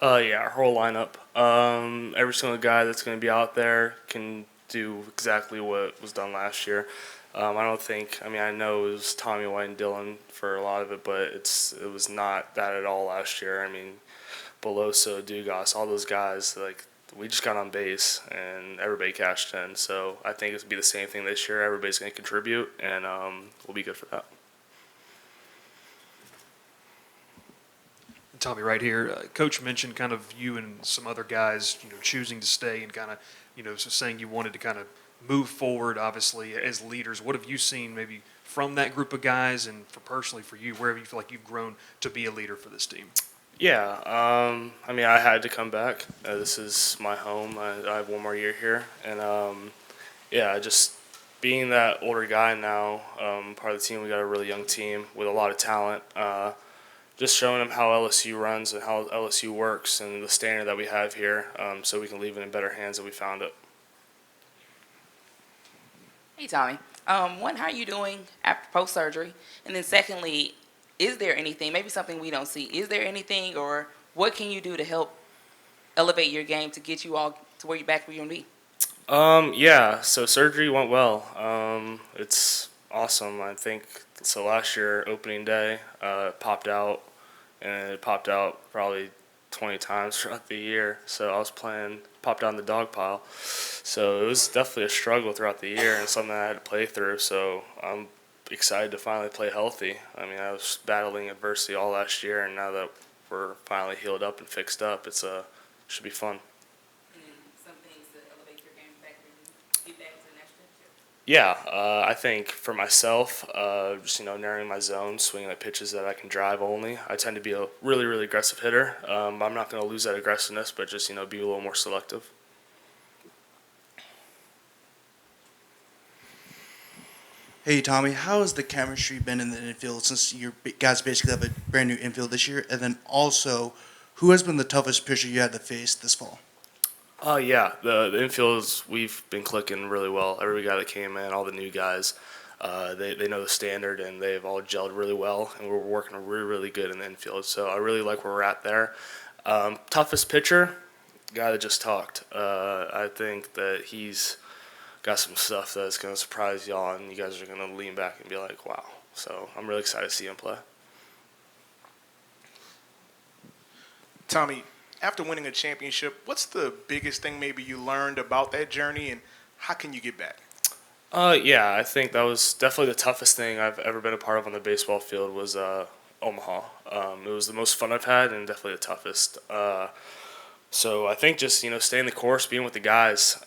Yeah, our whole lineup. Every single guy that's going to be out there can do exactly what was done last year. I don't think. I mean, I know it was Tommy White and Dylan for a lot of it, but it was not that at all last year. I mean, Beloso, Dugas, all those guys, like we just got on base and everybody cashed in. So I think it's be the same thing this year. Everybody's going to contribute, and we'll be good for that. Tommy, right here. Coach mentioned kind of you and some other guys, choosing to stay and kind of, so saying you wanted to kind of move forward, obviously, as leaders. What have you seen maybe from that group of guys and for personally for you, wherever you feel like you've grown to be a leader for this team? Yeah, I mean, I had to come back. This is my home. I have one more year here, and yeah, just being that older guy now, part of the team. We got a really young team with a lot of talent. Just showing them how LSU runs and how LSU works and the standard that we have here, so we can leave it in better hands than we found it. Hey, Tommy. One, how are you doing after post-surgery? And then secondly, is there anything, maybe something we don't see, is there anything or what can you do to help elevate your game to get you all to where you're back where you need? Yeah, so surgery went well. It's awesome. I think so. Last year, opening day, it popped out, and it popped out probably 20 times throughout the year. So I was playing, popped out in the dog pile. So it was definitely a struggle throughout the year and something I had to play through. So I'm excited to finally play healthy. I mean, I was battling adversity all last year, and now that we're finally healed up and fixed up, should be fun. And then some things to elevate your game back when you get back to the national championship. Yeah, I think for myself, just narrowing my zone, swinging at pitches that I can drive only. I tend to be a really, really aggressive hitter. I'm not going to lose that aggressiveness, but just be a little more selective. Hey Tommy, how has the chemistry been in the infield since you guys basically have a brand new infield this year? And then also, who has been the toughest pitcher you had to face this fall? Yeah, the infields, we've been clicking really well. Every guy that came in, all the new guys, they know the standard and they've all gelled really well, and we're working really, really good in the infield. So I really like where we're at there. Toughest pitcher, guy that just talked. I think that he's got some stuff that's going to surprise y'all, and you guys are going to lean back and be like, wow. So I'm really excited to see him play. Tommy, after winning a championship, what's the biggest thing maybe you learned about that journey, and how can you get back? Yeah, I think that was definitely the toughest thing I've ever been a part of on the baseball field was Omaha. It was the most fun I've had and definitely the toughest. So I think just staying the course, being with the guys,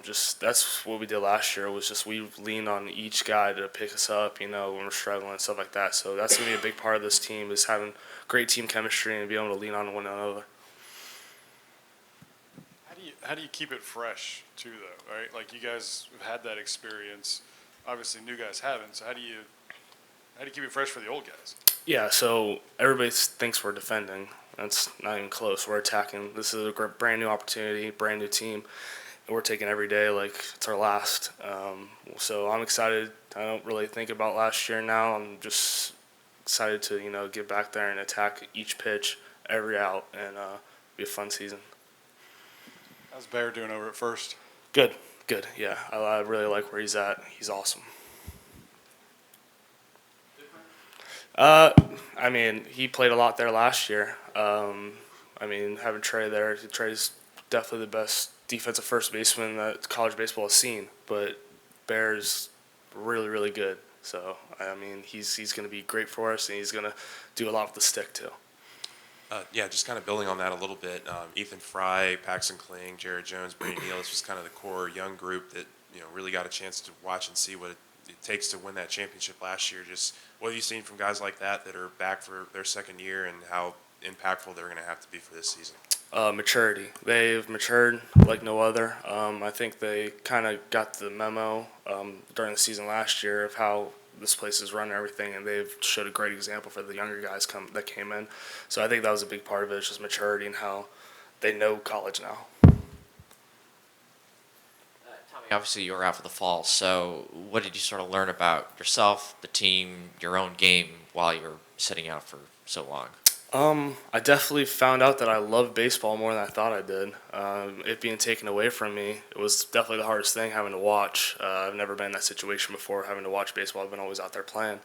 just that's what we did last year. Was just we leaned on each guy to pick us up, when we're struggling and stuff like that. So that's gonna be a big part of this team is having great team chemistry and be able to lean on one another. How do you keep it fresh too, though? Right, like you guys have had that experience. Obviously, new guys haven't. So how do you keep it fresh for the old guys? Yeah, so everybody thinks we're defending. That's not even close. We're attacking. This is a brand new opportunity, brand new team, and we're taking every day like it's our last. So I'm excited. I don't really think about last year now. I'm just excited to get back there and attack each pitch, every out, and be a fun season. How's Bear doing over at first? Good, good. Yeah, I really like where he's at. He's awesome. I mean, he played a lot there last year. I mean, having Trey there, Trey's definitely the best defensive first baseman that college baseball has seen. But Bear's really, really good. So I mean, he's going to be great for us, and he's going to do a lot with the stick too. Yeah, just kind of building on that a little bit. Ethan Fry, Paxton Kling, Jared Jones, Brady Neal. This was kind of the core young group that really got a chance to watch and see what it takes to win that championship last year. Just what have you seen from guys like that are back for their second year, and how impactful they're going to have to be for this season? Maturity. They've matured like no other. I think they kind of got the memo during the season last year of how this place is run and everything, and they've showed a great example for the younger guys that came in. So I think that was a big part of it, is just maturity and how they know college now. Tommy, obviously you were out for the fall, so what did you sort of learn about yourself, the team, your own game while you were sitting out for so long? I definitely found out that I love baseball more than I thought I did. It being taken away from me, it was definitely the hardest thing having to watch. I've never been in that situation before, having to watch baseball. I've been always out there playing.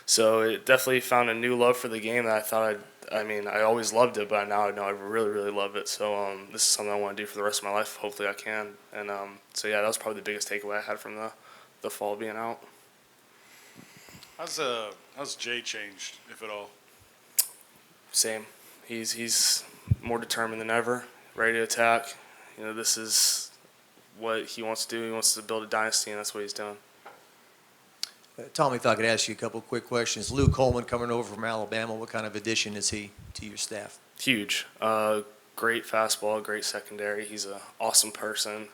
So it definitely found a new love for the game that I thought I always loved it, but now I know I really, really love it. So this is something I want to do for the rest of my life. Hopefully I can. And so yeah, that was probably the biggest takeaway I had from the fall being out. How's Jay changed, if at all? Same. He's more determined than ever, ready to attack. You know, this is what he wants to do. He wants to build a dynasty, and that's what he's doing. Tommy, if I could ask you a couple quick questions. Luke Coleman coming over from Alabama, what kind of addition is he to your staff? Huge. Great fastball, great secondary. He's an awesome person,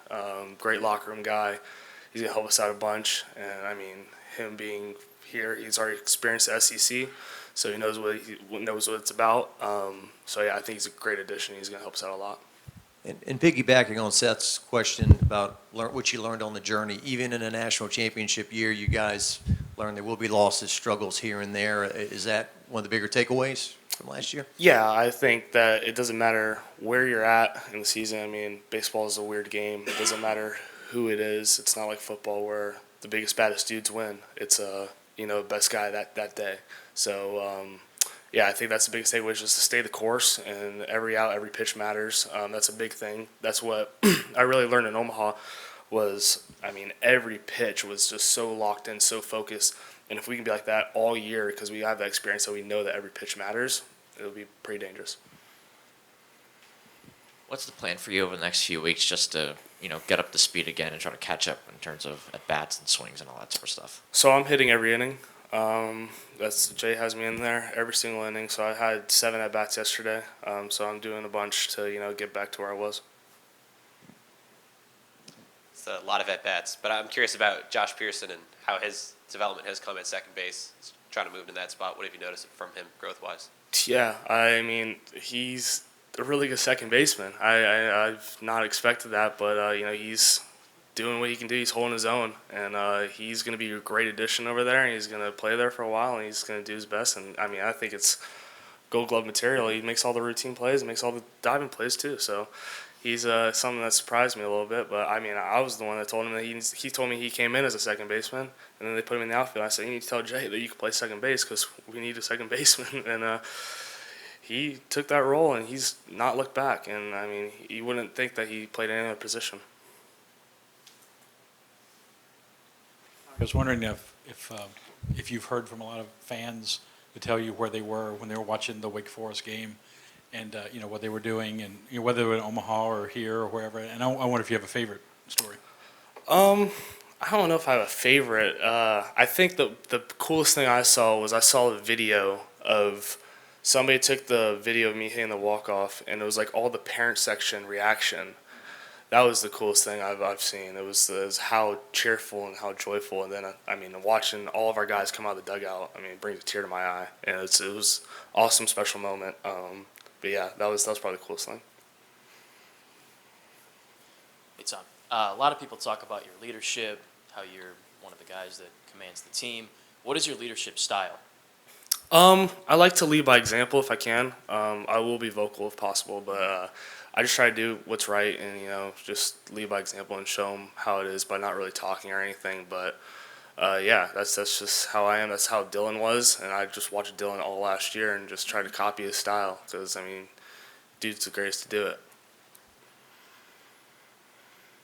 great locker room guy. He's going to help us out a bunch. And, I mean, him being here, he's already experienced the SEC, so he knows what it's about. So, yeah, I think he's a great addition. He's going to help us out a lot. And piggybacking on Seth's question about what you learned on the journey, even in a national championship year, you guys learned there will be losses, struggles here and there. Is that one of the bigger takeaways from last year? Yeah, I think that it doesn't matter where you're at in the season. I mean, baseball is a weird game. It doesn't matter who it is. It's not like football where the biggest, baddest dudes win. It's best guy that day. So, yeah, I think that's the biggest takeaway is just to stay the course, and every out, every pitch matters. That's a big thing. That's what I really learned in Omaha was, I mean, every pitch was just so locked in, so focused. And if we can be like that all year because we have that experience, so we know that every pitch matters, it'll be pretty dangerous. What's the plan for you over the next few weeks just to, get up to speed again and try to catch up in terms of at-bats and swings and all that sort of stuff? So I'm hitting every inning. Jay has me in there every single inning. So I had 7 at-bats yesterday. So I'm doing a bunch to, get back to where I was. It's a lot of at-bats, but I'm curious about Josh Pearson and how his development has come at second base, trying to move into that spot. What have you noticed from him growth-wise? Yeah, I mean, he's a really good second baseman. I've not expected that, but, he's doing what he can do. He's holding his own, and he's going to be a great addition over there, and he's going to play there for a while, and he's going to do his best. And, I mean, I think it's Gold Glove material. He makes all the routine plays and makes all the diving plays too. So he's something that surprised me a little bit. But, I mean, I was the one that told him that he told me he came in as a second baseman, and then they put him in the outfield. I said, you need to tell Jay that you can play second base because we need a second baseman. And he took that role, and he's not looked back. And, I mean, you wouldn't think that he played any other position. I was wondering if you've heard from a lot of fans to tell you where they were when they were watching the Wake Forest game, and what they were doing, and whether they were in Omaha or here or wherever. And I wonder if you have a favorite story. I don't know if I have a favorite. I think the coolest thing I saw the video of somebody took the video of me hitting the walk-off, and it was like all the parent section reaction. That was the coolest thing I've seen. It was how cheerful and how joyful. And then, I mean, watching all of our guys come out of the dugout, I mean, it brings a tear to my eye. And it was awesome, special moment. But, yeah, that was probably the coolest thing. Hey, Tom. A lot of people talk about your leadership, how you're one of the guys that commands the team. What is your leadership style? I like to lead by example if I can. I will be vocal if possible, but I just try to do what's right and, just lead by example and show them how it is by not really talking or anything. But, yeah, that's just how I am. That's how Dylan was, and I just watched Dylan all last year and just tried to copy his style because, I mean, dude's the greatest to do it.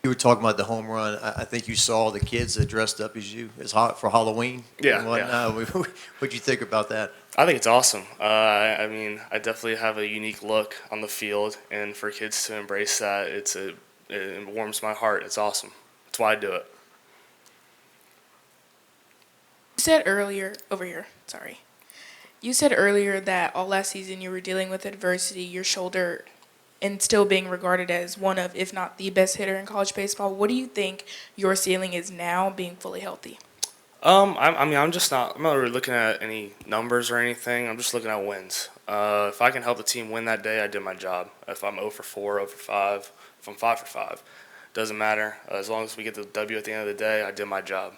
You were talking about the home run. I think you saw the kids that dressed up as you for Halloween. Yeah, and whatnot. What'd you think about that? I think it's awesome. I mean, I definitely have a unique look on the field, and for kids to embrace that, it warms my heart. It's awesome. That's why I do it. You said earlier, You said earlier that all last season you were dealing with adversity, your shoulder, and still being regarded as one of, if not the best hitter in college baseball. What do you think your ceiling is now, being fully healthy? I'm not really looking at any numbers or anything. I'm just looking at wins. If I can help the team win that day, I did my job. If I'm 0 for 4, 0 for 5, if I'm 5 for 5, doesn't matter. As long as we get the W at the end of the day, I did my job.